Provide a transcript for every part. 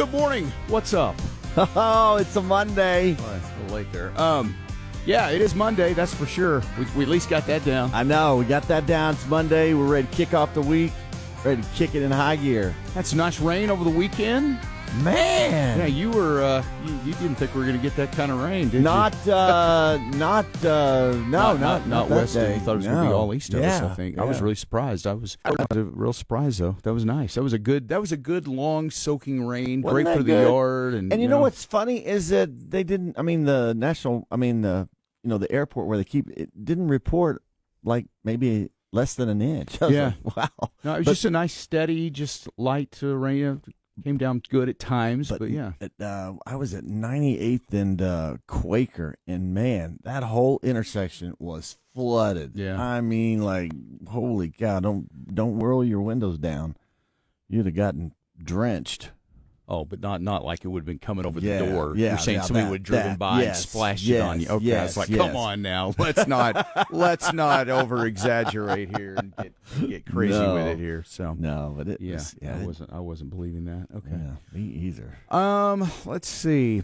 Good morning. What's up? Oh, it's a Monday. Oh, it's a little late there. Yeah, it is Monday, that's for sure. We at least got that down. I know. We got that down. It's Monday. We're ready to kick off the week. Ready to kick it in high gear. Had some nice rain over the weekend. Man. Yeah, you were. You didn't think we were going to get that kind of rain, did you? Not west. You thought it was going to be all east of us. I think. Yeah. I was really surprised. I was real surprised though. That was nice. That was a good long soaking rain. Wasn't Great for the good? yard. And you know what's funny is that they didn't. I mean, the airport where they keep it didn't report like maybe less than an inch. I was like, wow. No, it was just a nice, steady, just light rain. Came down good at times, but yeah. I was at 98th and Quaker, and man, that whole intersection was flooded. Yeah. I mean, like, holy cow! Don't roll your windows down. You'd have gotten drenched. Oh, but not like it would have been coming over the door. Yeah, You're saying somebody would have driven by and splashed it on you. Okay, I was like, come on now, let's not over exaggerate here and get crazy with it here. So no, but it was, I wasn't believing that. Okay, yeah, me either. Let's see.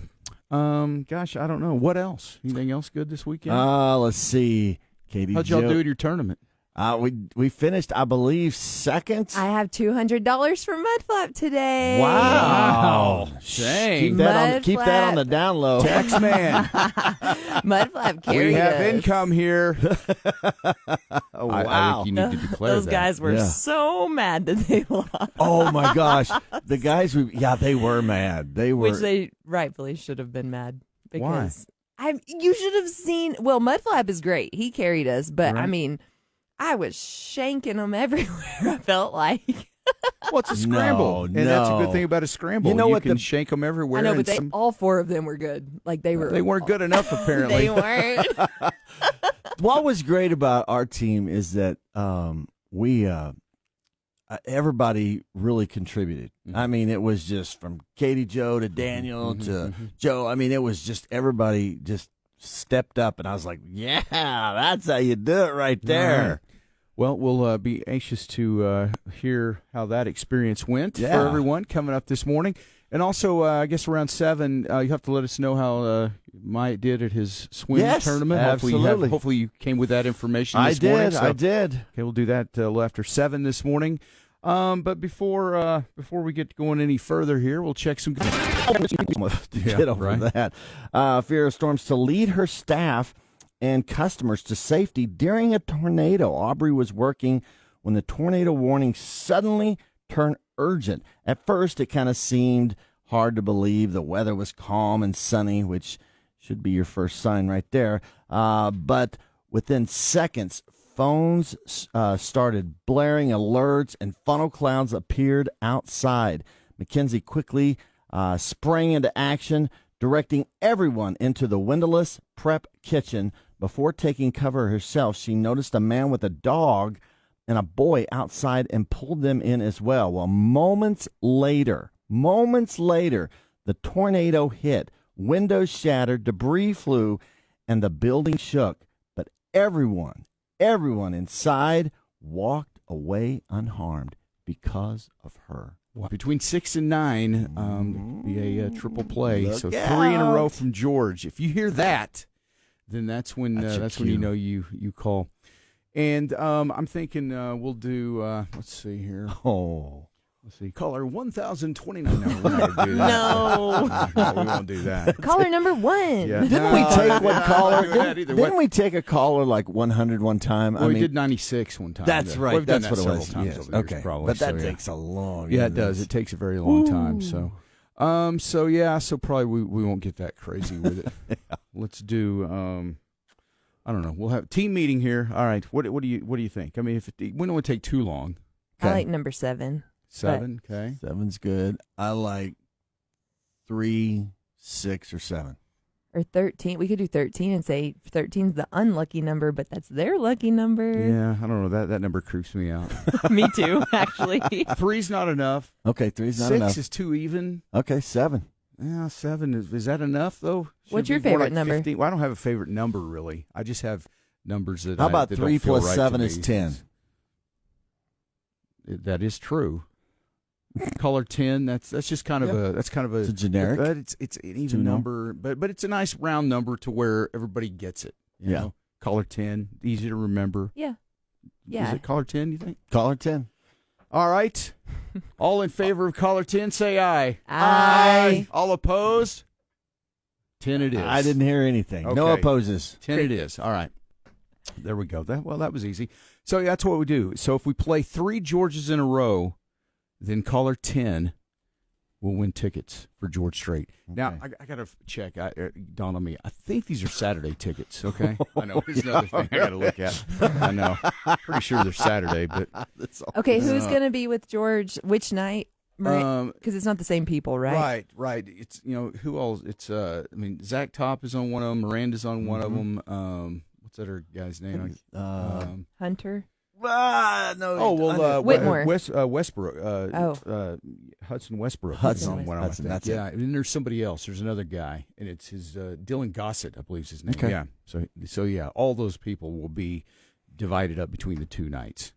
Gosh, I don't know what else. Anything else good this weekend? Let's see, Katie. How'd y'all do in your tournament? We finished, I believe, second. I have $200 for Mudflap today. Wow. Dang. Keep that on the down low. Tax man. Mudflap carried We have us. income here. Oh, I wow. think you need to declare Those that. guys were so mad that they lost. Oh, my gosh. The guys, they were mad. They were. Which they rightfully should have been mad. Why? Because you should have seen. Well, Mudflap is great. He carried us. But, Right. I mean, I was shanking them everywhere, I felt like. Well, it's a scramble, and that's a good No. thing about a scramble. You know what can shank them everywhere. I know, and but all four of them were good. Like, they weren't good enough, apparently. They weren't. What was great about our team is that everybody really contributed. Mm-hmm. I mean, it was just from Katie Joe to Daniel to Joe. I mean, it was just everybody just stepped up, and I was like, yeah, that's how you do it right there. All right. Well, we'll be anxious to hear how that experience went for Yeah. everyone coming up this morning. And also, I guess around 7, you have to let us know how Myatt did at his swim tournament. Absolutely. Hopefully you came with that information I this morning. did. I did. Okay, we'll do that a little after 7 this morning. But before we get going any further here, we'll check some. Get over that. Fear of storms to lead her staff and customers to safety during a tornado. Aubrey was working when the tornado warning suddenly turned urgent. At first, it kind of seemed hard to believe. The weather was calm and sunny, which should be your first sign right there. But within seconds, phones started blaring alerts and funnel clouds appeared outside. Mackenzie quickly sprang into action, directing everyone into the windowless prep kitchen. Before taking cover herself, she noticed a man with a dog and a boy outside and pulled them in as well. Well, moments later, the tornado hit. Windows shattered, debris flew, and the building shook. But everyone inside walked away unharmed because of her. Between 6 and 9, be a triple play. Look so out. 3 in a row from George. If you hear that, then that's when cue. you know you call. And I'm thinking we'll do. Let's see here. Oh. Let's see. Caller 1029. No, we're not gonna do that. No. We won't do that. Caller number 1. Yeah. Didn't we take one caller? do that either. Didn't we take a caller like 100 one time? Well, we did 96 one time. That's Yeah. right. We've done That's that what it several was. times Yes. over the years, Okay. probably. But that So, takes a long. Yeah, it does. It takes a very long time. So, so probably we won't get that crazy with it. Yeah. Let's do. I don't know. We'll have a team meeting here. All right. What do you think? I mean, we don't want to take too long. I like number 7. 7. Okay. 7's good. I like 3, 6, or 7. Or 13. We could do 13 and say 13's the unlucky number, but that's their lucky number. Yeah, I don't know. That number creeps me out. Me too, actually. 3's not enough. Okay, 3's not 6 enough. is too even. Okay, 7. Yeah, 7 is that enough though? What's Should your be more favorite like number? 15. Well, I don't have a favorite number really. I just have numbers that. How about that 3 don't feel plus right 7 to is me. 10? That is true. Color 10. That's just kind of it's a generic. But it's an even number, but it's a nice round number to where everybody gets it. You know? Color 10, easy to remember. Yeah. Is it color 10? You think? Color 10. All right. All in favor of color 10, say aye. Aye. All opposed? 10 it is. I didn't hear anything. Okay. No opposes. 10 it is. All right. There we go. That was easy. So that's what we do. So if we play 3 Georges in a row, then caller 10 will win tickets for George Strait. Okay. Now, I got to check. Dawn on me. I think these are Saturday tickets, okay? I know. Here's another thing I got to look at. I know. Pretty sure they're Saturday, but. Okay, who's going to be with George? Which night? Because it's not the same people, right? Right. It's, who else? It's, Zach Top is on one of them. Miranda's on one of them. What's that other guy's name? Hunter? No. Oh, well, Whitmore. Westbrook. Hudson Westbrook. Hudson. That's it. And then there's somebody else. There's another guy, and it's his Dylan Gossett, I believe is his name. Okay. Yeah. So yeah, all those people will be divided up between the 2 nights.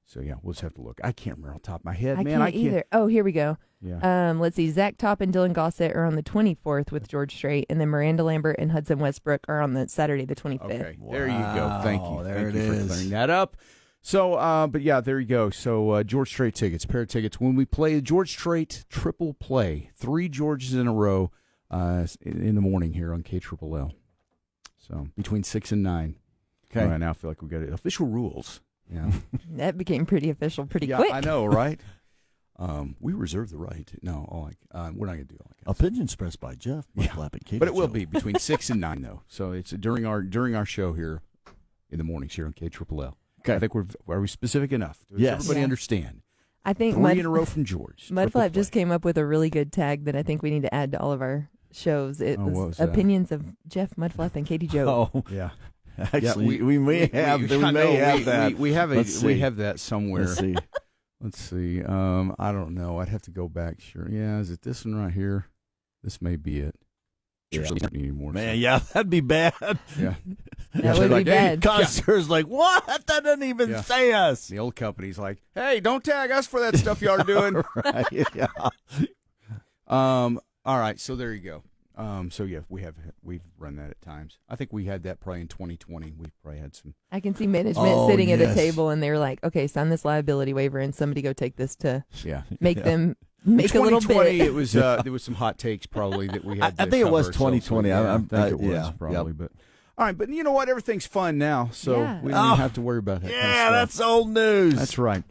So yeah, we'll just have to look. I can't remember off the top of my head, I can't either. Oh, here we go. Yeah. Let's see. Zach Top and Dylan Gossett are on the 24th with George Strait, and then Miranda Lambert and Hudson Westbrook are on the Saturday, the 25th. Okay. Wow. There you go. Thank you. There Thank it you is. for clearing that up. So, but yeah, there you go. So, George Strait tickets, pair of tickets. When we play the George Strait triple play, 3 Georges in a row in the morning here on KLLL. So, between 6 and 9. Okay. All right, now I feel like we got official rules. Yeah. That became pretty official pretty yeah, quick. I know, right? We reserve the right. No, we're not going to do all that. Opinion expressed by Jeff. Mudflap and Katie But it will Show. be between 6 and 9, though. So, it's during our show here in the mornings here on KLLL. Okay. I think are we specific enough? Does Yes. everybody understand? I think 3 in a row from George. Mudflap just came up with a really good tag that I think we need to add to all of our shows. It what was was that? Opinions of Jeff, Mudflap, and Katie Joe. Oh, Yeah. actually, we may have that. We have that somewhere. Let's see. Let's see. I don't know. I'd have to go back. Sure. Yeah. Is it this one right here? This may be it. Yeah. Anymore, Man, yeah, that'd be bad. Yeah. That would be bad. Connoisseurs like, what? That doesn't even say us. The old company's like, hey, don't tag us for that stuff y'all are doing. Right, yeah. All right. So there you go. So yeah, we've run that at times. I think we had that probably in 2020. We probably had some. I can see management sitting at a table and they're like, okay, sign this liability waiver and somebody go take this to make them make a little bit. 2020, it was there was some hot takes probably that we had. I think it was 2020. I think it was probably, but all right. But you know what? Everything's fun now, so we don't even have to worry about that. Yeah, kind of stuff. that's old news. That's right.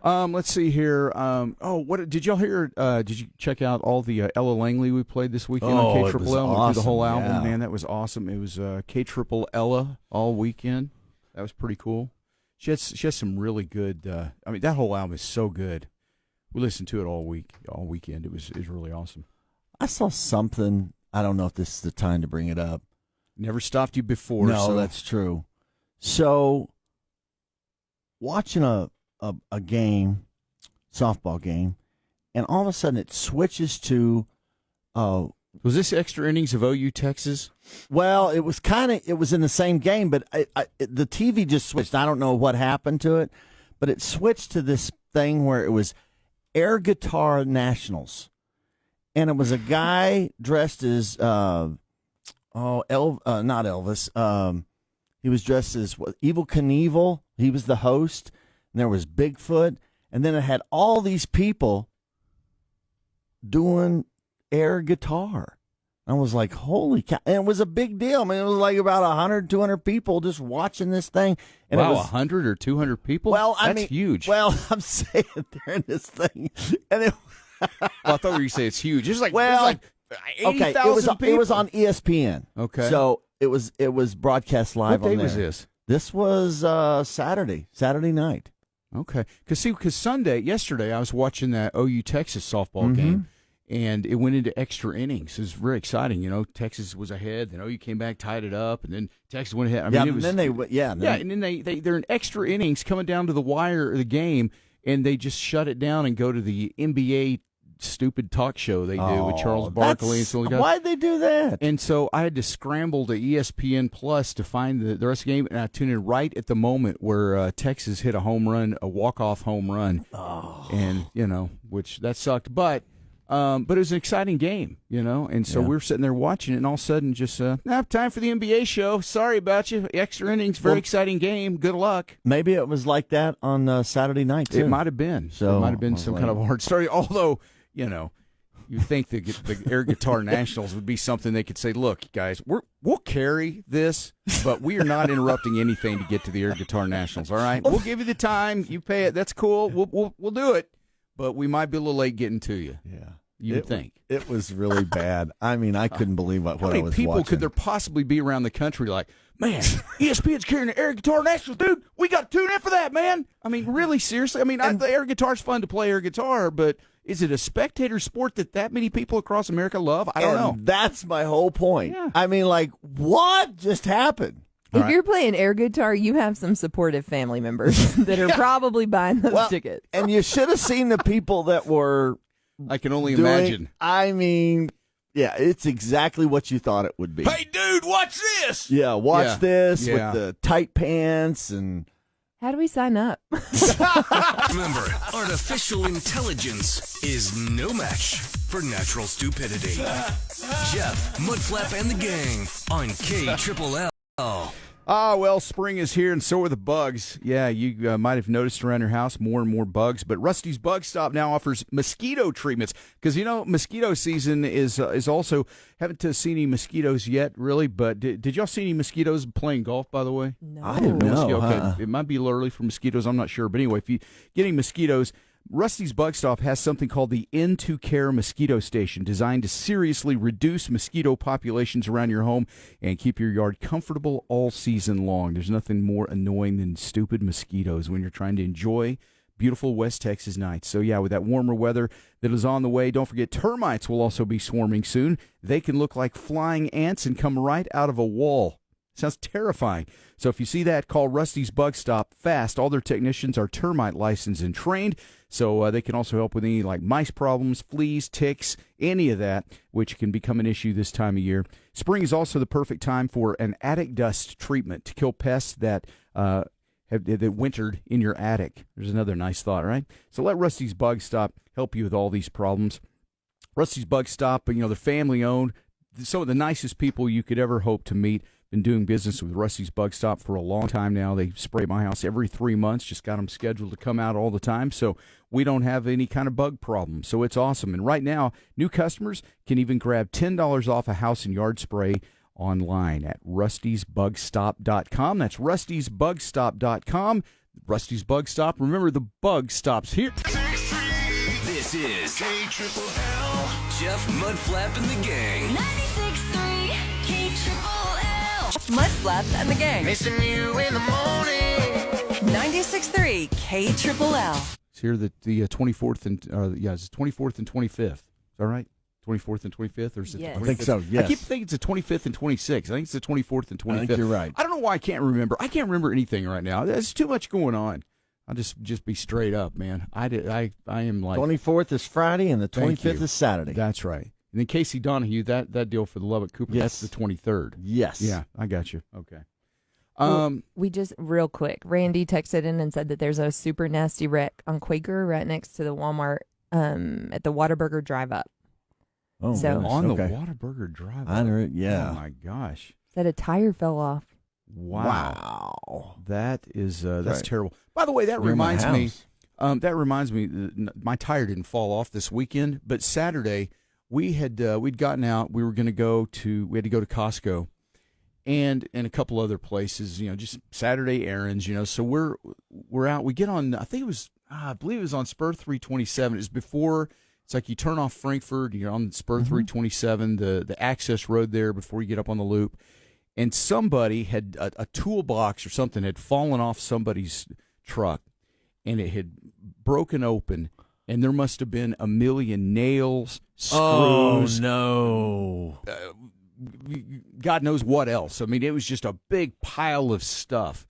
Let's see here. What did y'all hear? Did you check out all the Ella Langley we played this weekend on KLLL? It was Through the whole awesome, album, yeah. man, that was awesome. It was KLLL Ella all weekend. That was pretty cool. She has some really good. That whole album is so good. We listened to it all weekend. It was really awesome. I saw something. I don't know if this is the time to bring it up. Never stopped you before. No, so. that's true. So, watching a game, softball game, and all of a sudden it switches to. Was this extra innings of OU Texas? Well, it was in the same game, but the TV just switched. I don't know what happened to it, but it switched to this thing where it was air guitar nationals, and it was a guy dressed as not Elvis. He was dressed as Evel Knievel. He was the host, and there was Bigfoot, and then it had all these people doing air guitar. I was like, holy cow. And it was a big deal. I mean, it was like about 100, 200 people just watching this thing. And wow, it was, 100 or 200 people? Well, That's huge. Well, I'm saying they're in this thing. And it, well, I thought you were going to say it's huge. It's like, well, it's like 80,000 people. It was on ESPN. Okay. So it was broadcast live what on day there. was this? This was Saturday night. Okay. Because yesterday, I was watching that OU Texas softball game. And it went into extra innings. It was very exciting. You know, Texas was ahead. Then OU came back, tied it up, and then Texas went ahead. And then they're in extra innings coming down to the wire of the game, and they just shut it down and go to the NBA stupid talk show they do with Charles Barkley and so why'd they do that? And so I had to scramble to ESPN Plus to find the rest of the game, and I tuned in right at the moment where Texas hit a home run, a walk-off home run, and which that sucked, but it was an exciting game, and so we were sitting there watching it, and all of a sudden just, time for the NBA show. Sorry about you. Extra innings, very exciting game. Good luck. Maybe it was like that on Saturday night, too. It might have been. So it might have been some kind of a hard story, although, you think the Air Guitar Nationals would be something they could say, look, guys, we'll carry this, but we are not interrupting anything to get to the Air Guitar Nationals, all right? We'll give you the time. You pay it. That's cool. We'll do it. But we might be a little late getting to you. Yeah. You'd think. It was really bad. I mean, I couldn't believe what I was watching. How many people could there possibly be around the country like, man, ESPN's carrying the Air Guitar Nationals, dude. We got to tune in for that, man. I mean, really, seriously? I mean, the air guitar's fun to play air guitar, but is it a spectator sport that many people across America love? I don't know. That's my whole point. Yeah. I mean, like, what just happened? If you're playing air guitar, you have some supportive family members that are probably buying those tickets. And you should have seen the people that were I can only imagine. I mean, yeah, it's exactly what you thought it would be. Hey, dude, watch this. Yeah, watch this with the tight pants and... How do we sign up? Remember, artificial intelligence is no match for natural stupidity. Jeff, Mudflap, and the gang on KLLL. Well, spring is here, and so are the bugs. Yeah, you might have noticed around your house more and more bugs, but Rusty's Bug Stop now offers mosquito treatments because, mosquito season is also, haven't seen any mosquitoes yet, really, but did y'all see any mosquitoes playing golf, by the way? No. I didn't know. Okay. It might be a little early for mosquitoes, I'm not sure, but anyway, if you get any mosquitoes, Rusty's Bug Stop has something called the N2Care Mosquito Station, designed to seriously reduce mosquito populations around your home and keep your yard comfortable all season long. There's nothing more annoying than stupid mosquitoes when you're trying to enjoy beautiful West Texas nights. So, yeah, with that warmer weather that is on the way, don't forget termites will also be swarming soon. They can look like flying ants and come right out of a wall. Sounds terrifying. So if you see that, call Rusty's Bug Stop fast. All their technicians are termite licensed and trained, so they can also help with any like mice problems, fleas, ticks, any of that, which can become an issue this time of year. Spring is also the perfect time for an attic dust treatment to kill pests that that wintered in your attic. There's another nice thought, right? So let Rusty's Bug Stop help you with all these problems. Rusty's Bug Stop, they're family-owned. Some of the nicest people you could ever hope to meet. Been doing business with Rusty's Bug Stop for a long time now. They spray my house every 3 months. Just got them scheduled to come out all the time, so we don't have any kind of bug problem. So it's awesome. And right now, new customers can even grab $10 off a house and yard spray online at rustysbugstop.com. That's rustysbugstop.com. Rusty's Bug Stop. Remember, the bug stops here. This is KLLL, Jeff, Mudflap, and the gang. 96.3 KLLL. Mudflap and the gang. Missing you in the morning. 96.3 KLLL. It's here the 24th and it's 24th and 25th. Is that right? 24th and 25th, or is it? Yes. The 25th? I think so. Yes. I keep thinking it's the 25th and 26th. I think it's the 24th and 25th. I think you're right. I don't know why I can't remember. I can't remember anything right now. There's too much going on. I'll just be straight up, man. I am like 24th is Friday and the 25th is Saturday. That's right. And then Casey Donahue, that deal for the Lubbock Cooper, yes. That's the 23rd. Yes. Yeah, I got you. Okay. We just, real quick, Randy texted in and said that there's a super nasty wreck on Quaker right next to the Walmart at the Whataburger drive-up. Oh, So- goodness. On the Okay. Whataburger drive. I know it, yeah. Oh, my gosh. Said a tire fell off. Wow. That is that's Right. terrible. By the way, that Near my reminds me. house. My tire didn't fall off this weekend, but Saturday we'd gotten out. We had to go to Costco and a couple other places. Just Saturday errands. So we're out. We get on. I believe it was on Spur 327. It's before. It's like you turn off Frankfurt. You're on Spur 327, the access road there before you get up on the loop. And somebody had a toolbox or something had fallen off somebody's truck, and it had broken open, and there must have been a million nails, screws. Oh, no. God knows what else. I mean, it was just a big pile of stuff.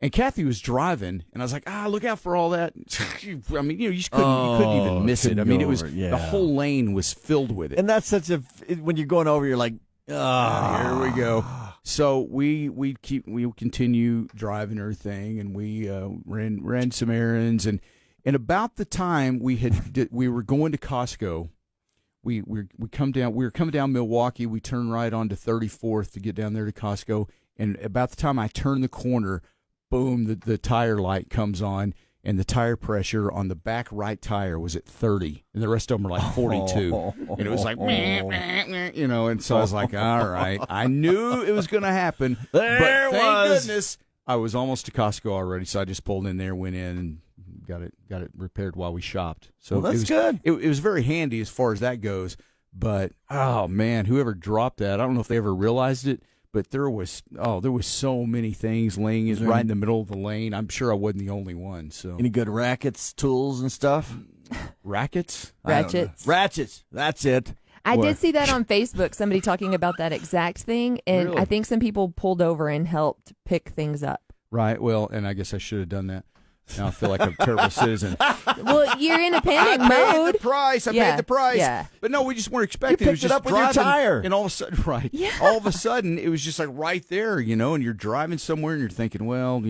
And Kathy was driving, and I was like, look out for all that. I mean, you just couldn't even miss it. I mean, it was the whole lane was filled with it. And that's when you're going over, you're like, here we go. So we continue driving her thing, and we ran some errands, and about the time we were going to Costco, we were coming down Milwaukee. We turned right onto 34th to get down there to Costco, and about the time I turned the corner, boom, the tire light comes on, and the tire pressure on the back right tire was at 30, and the rest of them were like 42. And it was like, and so I was like, all right. I knew it was going to happen, but thank goodness I was almost to Costco already, so I just pulled in there, went in, and got it repaired while we shopped. So that's good. It was very handy as far as that goes, but, oh, man, whoever dropped that, I don't know if they ever realized it, but there was so many things laying right in the middle of the lane. I'm sure I wasn't the only one. So any good rackets, tools, and stuff? Rackets? Ratchets. That's it. I did see that on Facebook, somebody talking about that exact thing, and Really? I think some people pulled over and helped pick things up. Right. Well, and I guess I should have done that. Now I feel like a terrible citizen. Well, you're in a panic I paid mode. the price. I paid the price. Yeah. But no, we just weren't expecting. You it was picked it just up with your driving, tire. and all of a sudden, right? Yeah. All of a sudden, it was just like right there, and you're driving somewhere, and you're thinking, well,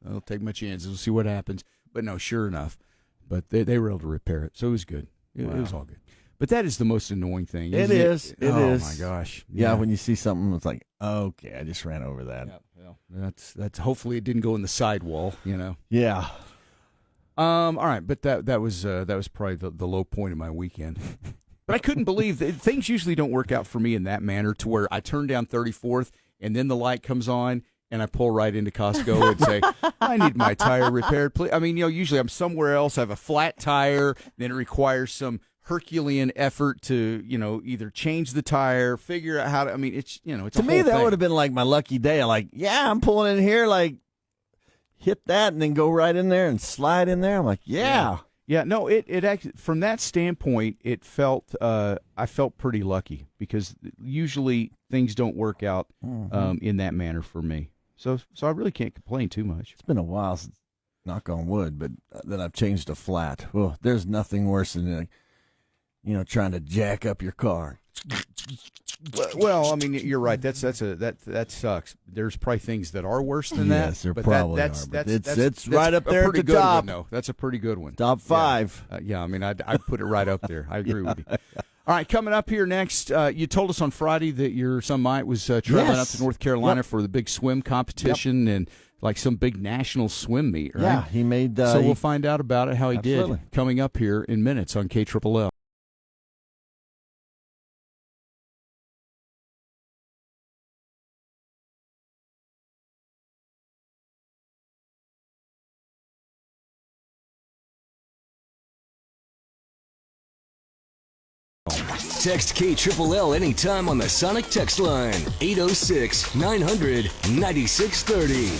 I'll take my chances. We'll see what happens. But no, sure enough, but they were able to repair it, so it was good. It was all good. But that is the most annoying thing. It is. It is. Oh my gosh. Yeah, when you see something, it's like, okay, I just ran over that. Yeah, that's hopefully it didn't go in the sidewall. Yeah. All right, but that was probably the low point of my weekend. But I couldn't believe that things usually don't work out for me in that manner, to where I turn down 34th and then the light comes on and I pull right into Costco and say, I need my tire repaired, please. I mean, usually I'm somewhere else. I have a flat tire, then it requires some Herculean effort to, either change the tire, figure out how to. I mean, it's it's to a me whole that thing. would have been like my lucky day. I'm pulling in here, like hit that and then go right in there and slide in there. I'm like, yeah. No, it actually, from that standpoint, it felt I felt pretty lucky, because usually things don't work out in that manner for me. So I really can't complain too much. It's been a while since, knock on wood, but that I've changed a flat. Well, there's nothing worse than trying to jack up your car. Well, I mean, you're right. That sucks. There's probably things that are worse than that. Yes, there but probably that's, are. But that's it's right up there at the top. No, that's a pretty good one. Top 5. Yeah, I mean, I'd put it right up there. I agree with you. All right, coming up here next, you told us on Friday that your son Mike was traveling up to North Carolina for the big swim competition and like some big national swim meet, right? Yeah, he made. So we'll find out about it, how he Absolutely. did, coming up here in minutes on KLLL. Text KLLL anytime on the Sonic text line, 806-900-9630.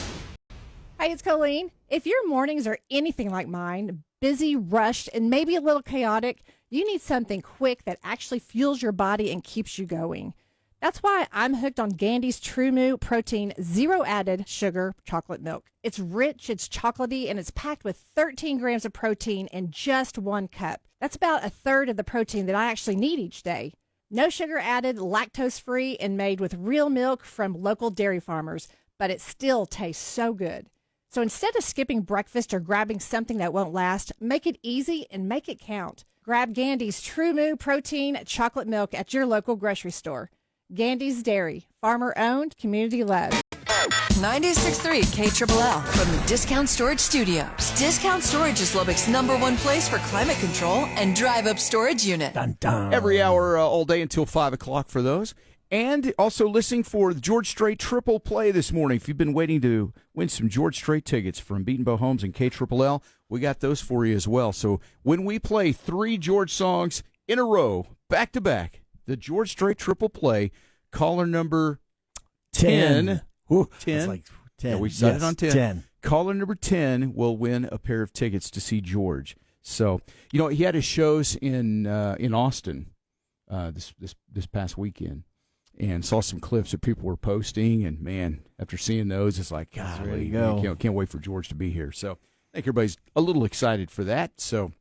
Hey, it's Colleen. If your mornings are anything like mine, busy, rushed, and maybe a little chaotic, you need something quick that actually fuels your body and keeps you going. That's why I'm hooked on Gandy's True Moo Protein Zero Added Sugar Chocolate Milk. It's rich, it's chocolatey, and it's packed with 13 grams of protein in just 1 cup. That's about a third of the protein that I actually need each day. No sugar added, lactose-free, and made with real milk from local dairy farmers, but it still tastes so good. So instead of skipping breakfast or grabbing something that won't last, make it easy and make it count. Grab Gandy's True Moo Protein Chocolate Milk at your local grocery store. Gandy's Dairy, farmer-owned, community-led. 96.3 KLLL from the Discount Storage Studios. Discount Storage is Lubbock's #1 place for climate control and drive-up storage unit. Dun, dun. Every hour all day until 5 o'clock for those. And also listening for the George Strait Triple Play this morning. If you've been waiting to win some George Strait tickets from Beat and Bow Homes and KLLL, we got those for you as well. So when we play 3 George songs in a row, back to back, the George Strait Triple Play, caller number 10. 10. That's like 10. Yeah, we set it on 10. 10. Caller number 10 will win a pair of tickets to see George. So, he had his shows in Austin this past weekend. and saw some clips that people were posting. And, man, after seeing those, it's like, golly, can't wait for George to be here. So I think everybody's a little excited for that. So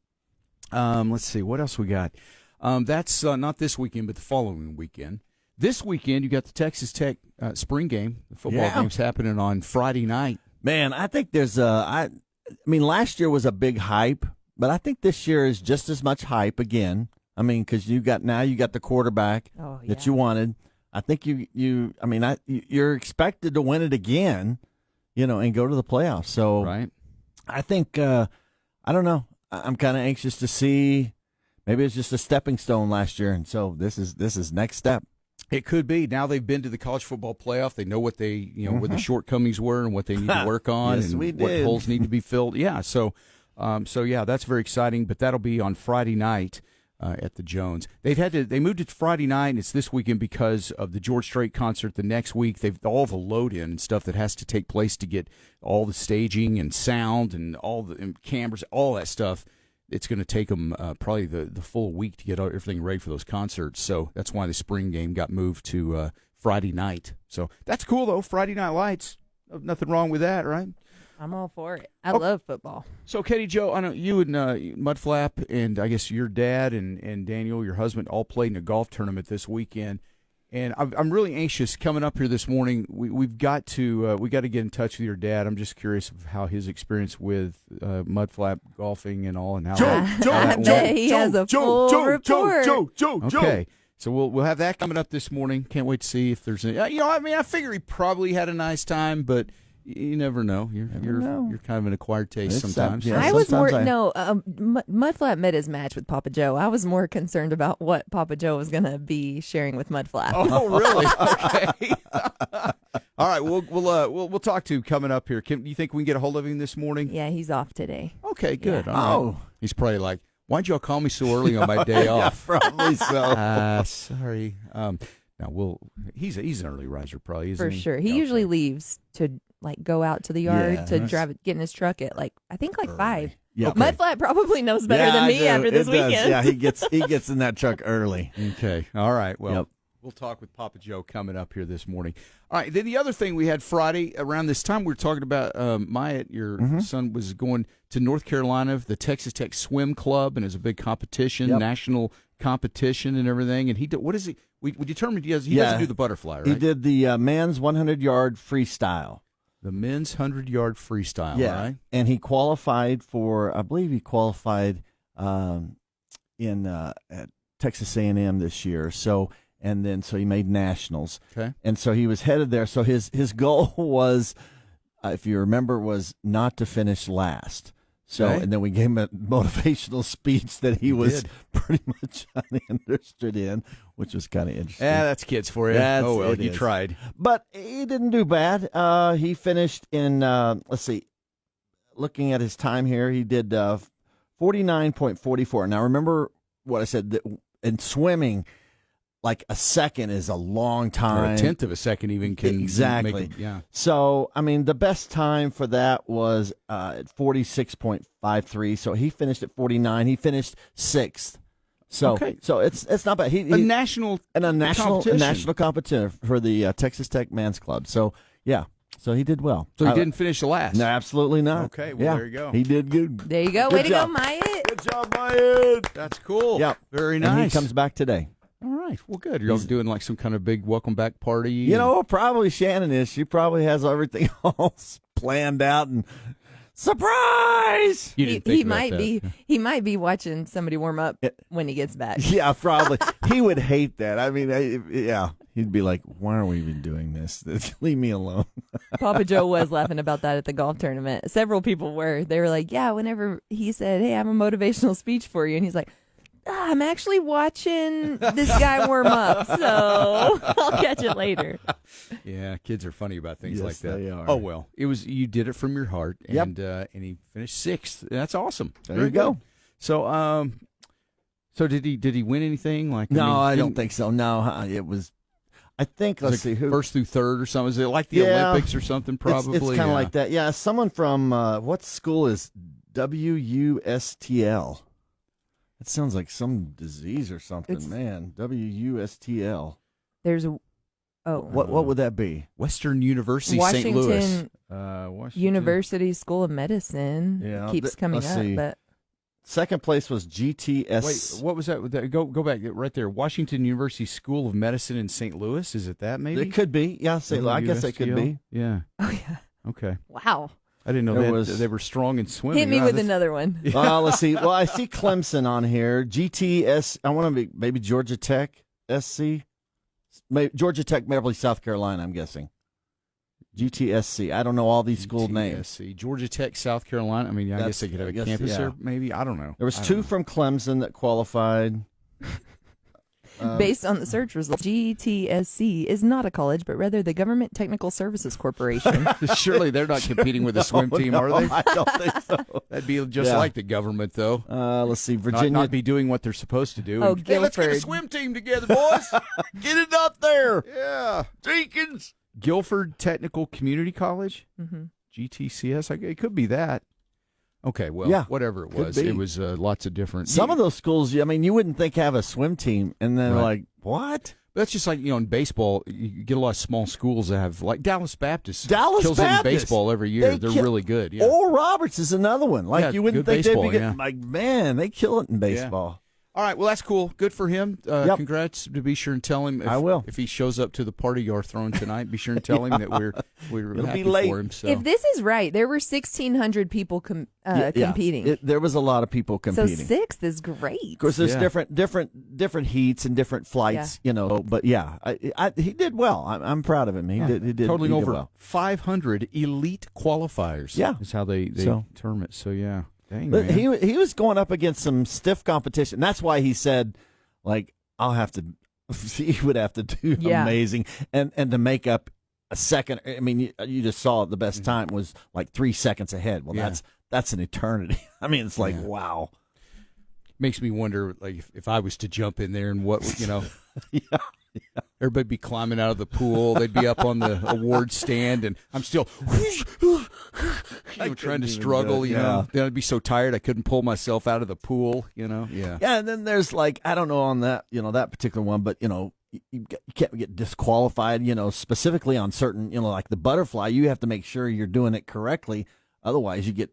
let's see. What else we got? That's not this weekend, but the following weekend. This weekend, you got the Texas Tech spring game. The football game's happening on Friday night. Man, I think there's I mean, last year was a big hype, but I think this year is just as much hype again. I mean, because you got the quarterback that you wanted. I think you're expected to win it again, and go to the playoffs. So right. I think I don't know. I'm kind of anxious to see. Maybe it's just a stepping stone last year, and so this is next step. It could be. Now they've been to the college football playoff. They know what they what the shortcomings were and what they need to work on Yes, and we what did. holes need to be filled. Yeah. So yeah, that's very exciting. But that'll be on Friday night at the Jones. They moved it to Friday night, and it's this weekend because of the George Strait concert the next week. They've all the load in and stuff that has to take place to get all the staging and sound and all the cameras, all that stuff. It's going to take them probably the full week to get everything ready for those concerts. So that's why the spring game got moved to Friday night. So that's cool, though. Friday Night Lights. Nothing wrong with that, right? I'm all for it. I love football. So, Katie Jo, I know you and Mudflap and I guess your dad and Daniel, your husband, all played in a golf tournament this weekend. And I'm really anxious coming up here this morning. We've got to get in touch with your dad. I'm just curious of how his experience with Mudflap golfing and all, and how I bet he has a full report. Okay, so we'll have that coming up this morning. Can't wait to see if there's any. I figure he probably had a nice time, but you never know. You're kind of an acquired taste sometimes. I was more Mudflap met his match with Papa Joe. I was more concerned about what Papa Joe was going to be sharing with Mudflap. Oh, really? Okay. All right. We'll talk to coming up here. Kim, do you think we can get a hold of him this morning? Yeah, he's off today. Okay, good. Yeah. All right. He's probably like, why'd y'all call me so early on my day off? Probably so. Sorry. Now he's an early riser, probably, isn't For he? sure. He usually leaves to go out to the yard to drive it, get in his truck at I think 5. Yeah. Okay. Mudflap probably knows better than me after this weekend. Yeah, he gets in that truck early. Okay. All right. Well, we'll talk with Papa Joe coming up here this morning. All right. Then the other thing we had Friday around this time, we were talking about Myatt, your son, was going to North Carolina, the Texas Tech Swim Club, and it's a big competition, national competition and everything. And what is he? We determined he doesn't do the butterfly, right? He did the men's 100-yard freestyle. The men's 100-yard freestyle, right? And he qualified I believe he qualified in at Texas A&M this year. So he made nationals. Okay. And so he was headed there. So his goal was, if you remember, was not to finish last. So and then we gave him a motivational speech that he was pretty much uninterested in, which was kind of interesting. Yeah, that's kids for you. You tried. But he didn't do bad. He finished in, let's see, looking at his time here, he did 49.44. Now, remember what I said, that in swimming, like a second is a long time. Or a tenth of a second even can exactly. So, I mean, the best time for that was at 46.53. So he finished at 49. He finished 6th. So, so it's not bad. A national competition for the Texas Tech Men's Club. So, yeah. So he did well. So he didn't finish the last? No, absolutely not. Okay, well, there you go. He did good. There you go. Way to go, Myatt. Good job, Myatt. That's cool. Yeah. Very nice. And he comes back today. All right. Well, good. You're doing like some kind of big welcome back party. Probably Shannon is. She probably has everything all planned out and surprise. He might be watching somebody warm up when he gets back. Yeah, probably. He would hate that. I mean, he'd be like, "Why are we even doing this? Leave me alone." Papa Joe was laughing about that at the golf tournament. Several people were. They were like, "Yeah." Whenever he said, "Hey, I have a motivational speech for you," and he's like, I'm actually watching this guy warm up, so I'll catch it later. Yeah, kids are funny about things like that. They are. Oh well, you did it from your heart, and he finished 6th. That's awesome. There you go. So, did he win anything? No, I don't think so. No, it was. I think let's see who first through third or something. Is it like the Olympics or something? Probably. It's kind of like that. Yeah, someone from what school is WUSTL? It sounds like some disease or something, man. WUSTL. There's Oh, What would that be? Western University, St. Louis. Washington University School of Medicine. Yeah, Keeps coming let's up, see. but Second place was GTS. Wait, what was that? Go back right there. Washington University School of Medicine in St. Louis. Is it that maybe? It could be. Yeah, I guess it could be. Yeah. oh yeah, Okay. wow. I didn't know There they were strong in swimming. Hit me Wow, with that's- another one. Let's see. Well, I see Clemson on here. GTS. I want to be maybe Georgia Tech. SC. Georgia Tech, probably South Carolina. I'm guessing. GTSC. I don't know all these school names. GTSC. Georgia Tech, South Carolina. I mean, I guess they could have a campus there, maybe. I don't know. There was I don't two know. from Clemson that qualified. Based on the search results, GTSC is not a college, but rather the Government Technical Services Corporation. Surely they're not competing with the swim team, are they? I don't think so. That'd be just Yeah. like the government, though. Let's see. Virginia. Not be doing what they're supposed to do. Oh, And, hey, let's get a Guilford. swim team together, boys. Get it up there. Yeah. Jenkins. Guilford Technical Community College, GTCS. It could be that. Okay, well, Yeah, whatever it could was, be. it was lots of different. Some of those schools, I mean, you wouldn't think have a swim team, and then Right. like, what? That's just like, in baseball, you get a lot of small schools that have, like Dallas Baptist. Dallas kills it in Baptist. baseball every year. They They're kill- really good. Yeah. Oral Roberts is another one. Like Yeah, you wouldn't good think they'd be baseball, getting. yeah. Like, man, they kill it in baseball. All right, well, that's cool. Good for him. Yep. Congrats. To be sure and tell him. If, I will. If he shows up to the party you're throwing tonight, be sure and tell him that we're It'll happy be late. for him. So. If this is right, there were 1,600 people competing. There was a lot of people So competing. sixth is great. Of course, there's Yeah. different heats and different flights, But yeah, he did well. I'm proud of him. He did. totaling he did over well. 500 elite qualifiers. Yeah. is how they So- term it. So yeah, dang But man. he was going up against some stiff competition. That's why he said, like, I'll have to. He would have to do Yeah. amazing, and to make up a second. I mean, you just saw the best time was like 3 seconds ahead. Well, Yeah. that's an eternity. I mean, it's like Yeah. wow. Makes me wonder, like, if I was to jump in there and what, Yeah. everybody be climbing out of the pool. They'd be up on the award stand, and I'm still, trying to even struggle. do it, You yeah. know, then I'd be so tired I couldn't pull myself out of the pool. Yeah. Yeah, and then there's like I don't know on that that particular one, but you can't get disqualified. Specifically on certain like the butterfly, you have to make sure you're doing it correctly, otherwise you get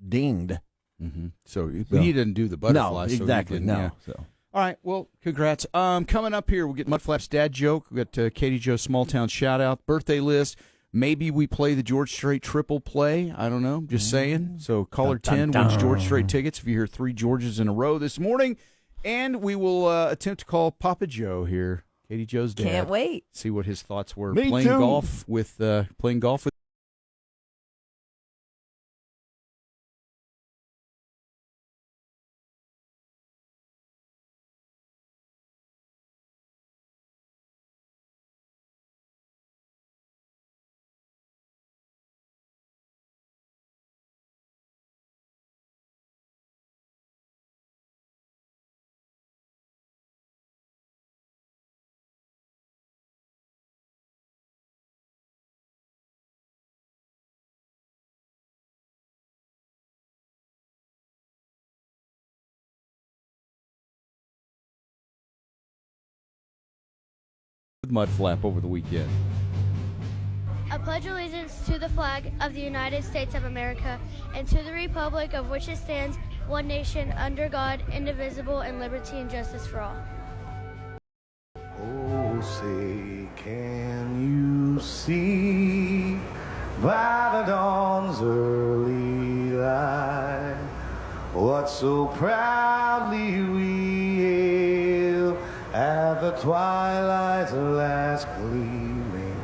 dinged. Mm-hmm. So he didn't do the butterfly. No, so he exactly. didn't, No, yeah. so. All right, well, congrats. Coming up here, we'll get Mudflap's dad joke. We got Katie Joe's small town shout out, birthday list. Maybe we play the George Strait triple play. I don't know. Just saying. So caller 10 wins George Strait tickets if you hear 3 Georges in a row this morning. And we will attempt to call Papa Joe here, Katie Joe's dad. Can't wait. See what his thoughts were Me playing too. golf with. Mudflap over the weekend. I pledge allegiance to the flag of the United States of America and to the republic of which it stands, one nation, under God, indivisible, and liberty and justice for all. Oh, say, can you see by the dawn's early light what so proudly we hailed at the twilight's last gleaming,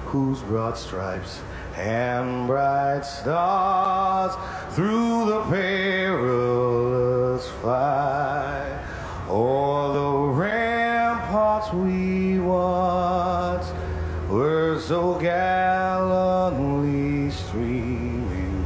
whose broad stripes and bright stars through the perilous fight o'er the ramparts we once were so gallantly streaming,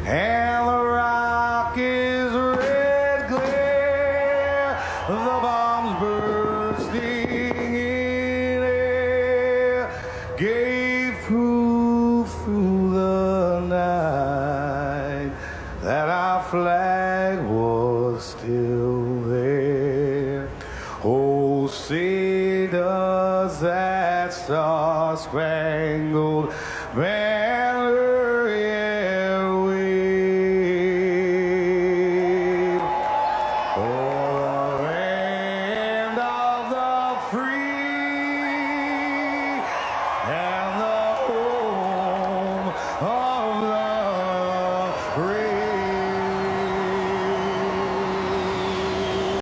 and the rocket's red glare, the bombs bursting in air, gave proof through the night that our flag was still there. Oh, say does that Star Spangled Banner.